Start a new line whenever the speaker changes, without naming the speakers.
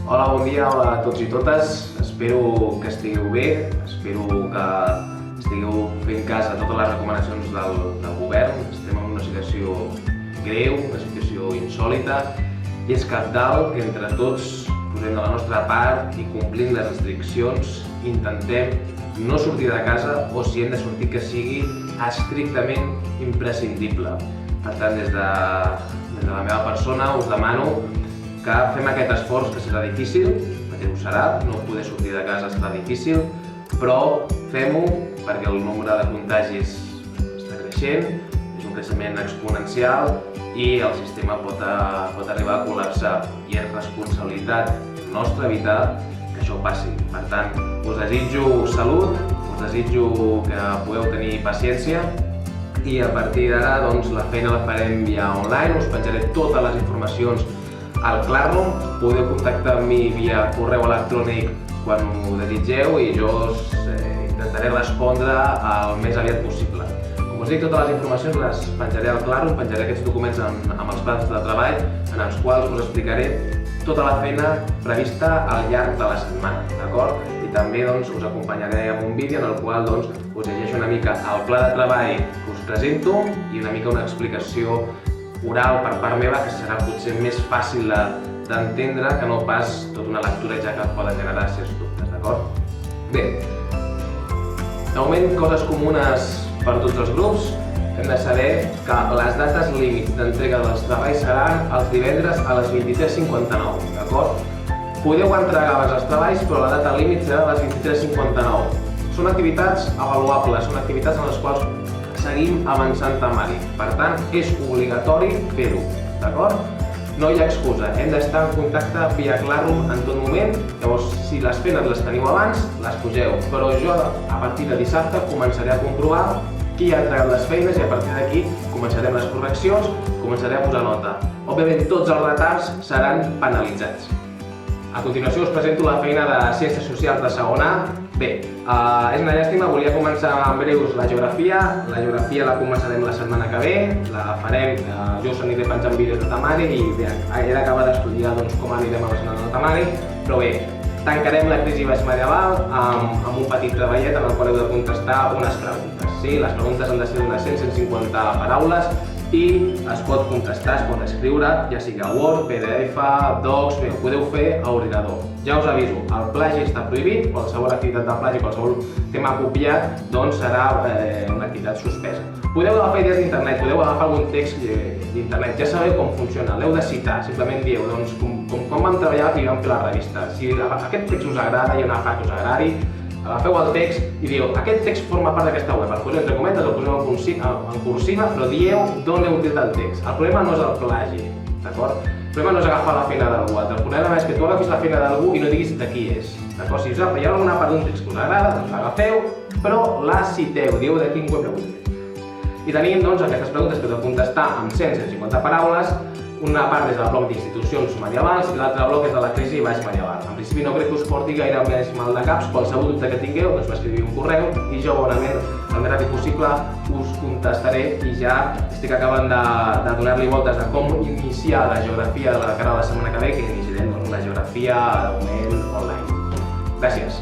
Hola, bon dia, hola a tots i totes. Espero que estigueu bé, espero que estigueu fent cas a totes les recomanacions del govern. Estem en una situació greu, una situació insòlita, i és cabdal que entre tots posem de la nostra part i complint les restriccions intentem no sortir de casa, o si hem de sortir que sigui estrictament imprescindible. Per tant, des de la meva persona us demano que fem aquest esforç, que serà difícil, perquè ho serà, no poder sortir de casa serà difícil, però fem-ho perquè el nombre de contagis està creixent, és un creixement exponencial i el sistema pot arribar a col·lapsar, i és responsabilitat nostra evitar que això passi. Per tant, us desitjo salut, us desitjo que podeu tenir paciència, i a partir d'ara la feina la farem via online. Us penjaré totes les informacions al Classroom, podeu contactar amb mi via correu electrònic quan ho desitgeu i jo intentaré respondre el més aviat possible. Com us dic, totes les informacions les penjaré al Classroom, penjaré aquests documents amb els plans de treball en els quals us explicaré tota la feina prevista al llarg de la setmana, d'acord? I també us acompanyaré amb un vídeo en el qual us llegeixo una mica el pla de treball que us presento i una mica una explicació oral per part meva, que serà potser més fàcil d'entendre que no pas tota una lectura ja que poden generar certs dubtes, d'acord? Bé, de moment, coses comunes per a tots els grups. Hem de saber que les dates límits d'entrega dels treballs seran els divendres a les 23:59, d'acord? Podeu entregar abans els treballs, però la data límit serà a les 23:59. Són activitats avaluables, són activitats en les quals seguim avançant temari. Per tant, és obligatori fer-ho, d'acord? No hi ha excusa, hem d'estar en contacte via Classroom en tot moment. Llavors, si les feines les teniu abans, les pugeu, però jo a partir de dissabte començaré a comprovar qui ha entregat les feines i a partir d'aquí començarem les correccions, començaré a posar nota. Òbviament, tots els retards seran penalitzats. A continuació us presento la feina de Ciències Socials de segon A. Bé, és una llàstima, volia començar en breus la geografia. La geografia la començarem la setmana que ve, la farem, jo us aniré penjant vídeos de temari i bé, he d'acabar d'estudiar com anirem avançant el temari, però bé, tancarem la crisi baix-medieval amb un petit treballet en el qual heu de contestar unes preguntes. Sí, les preguntes han de ser d'unes 100-150 paraules i es pot contestar, es pot escriure, ja sigui a Word, PDF, Docs, bé, ho podeu fer a ordinador. Ja us aviso, el plagi està prohibit, qualsevol activitat de plagi, qualsevol tema copiat, serà una activitat suspesa. Podeu agafar idees d'internet, podeu agafar algun text d'internet, ja sabeu com funciona, l'heu de citar, simplement dieu, com vam treballar i vam fer la revista. Si aquest text us agrada, hi ha una part que us agradi, agafeu el text i dieu, aquest text forma part d'aquesta web, el poseu entre cometes, el poseu en cursiva, però dieu d'on heu tret el text. El problema no és el plagi, d'acord? El problema no és agafar la feina d'algú altre, el problema és que tu agafis la feina d'algú i no diguis de qui és, d'acord? Si hi ha alguna part d'un text que us agrada, doncs l'agafeu, però la citeu, dieu de quin web l'heu tret. I tenim aquestes preguntes que heu de contestar amb 100-150 paraules. Una part és del bloc d'institucions medievals i l'altre bloc és de la crisi baix-medieval. En principi no crec que us porti gaire més mal de caps, qualsevol dubte que tingueu m'escriviu un correu i jo bonament, el més ràpid possible, us contestaré i ja estic acabant de donar-li voltes de com iniciar la geografia de cara a la setmana que ve, que iniciarem la geografia de moment online. Gràcies.